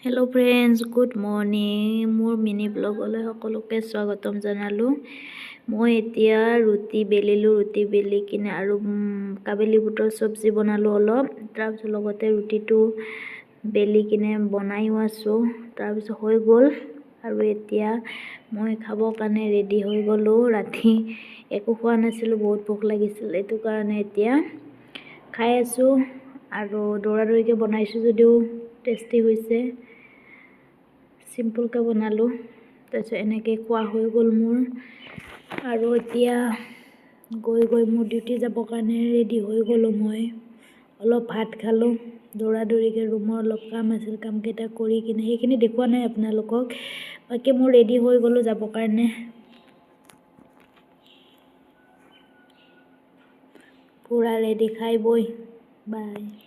Hello friends, good morning. मोर mini ब्लॉगলৈ সকলোকে স্বাগতম জনালোঁ। মই এতিয়া ৰুটি বেলিলোঁ। ৰুটি বেলি কিনে আৰু কাবেলি বুটৰ চব্জি বনালোঁ অলপ। তাৰপিছত লগতে ৰুটিটো বেলি কিনে বনাইও আছোঁ। তাৰপিছত হৈ গ'ল আৰু এতিয়া মই খাবৰ কাৰণে ৰেডি হৈ গ'লোঁ। ৰাতি একো খোৱা নাছিলোঁ, বহুত ভোক লাগিছিল, এইটো কাৰণে এতিয়া খাই আছোঁ আৰু দৌৰা-দৌৰিকৈ বনাইছোঁ যদিও টেষ্টি হৈছে। চিম্পলকৈ বনালোঁ, তাৰপিছত এনেকৈ খোৱা হৈ গ'ল মোৰ। আৰু এতিয়া গৈ মোৰ ডিউটি যাবৰ কাৰণে ৰেডি হৈ গ'লোঁ। মই অলপ ভাত খালোঁ, দৌৰা-দৌৰিকৈ ৰুমৰ অলপ কাম আছিল, কামকেইটা কৰি কিনে সেইখিনি দেখুওৱা নাই আপোনালোকক। বাকী মোৰ ৰেডি হৈ গ'লোঁ যাবৰ কাৰণে। পূৰা ৰেডি, খাই বৈ বাই।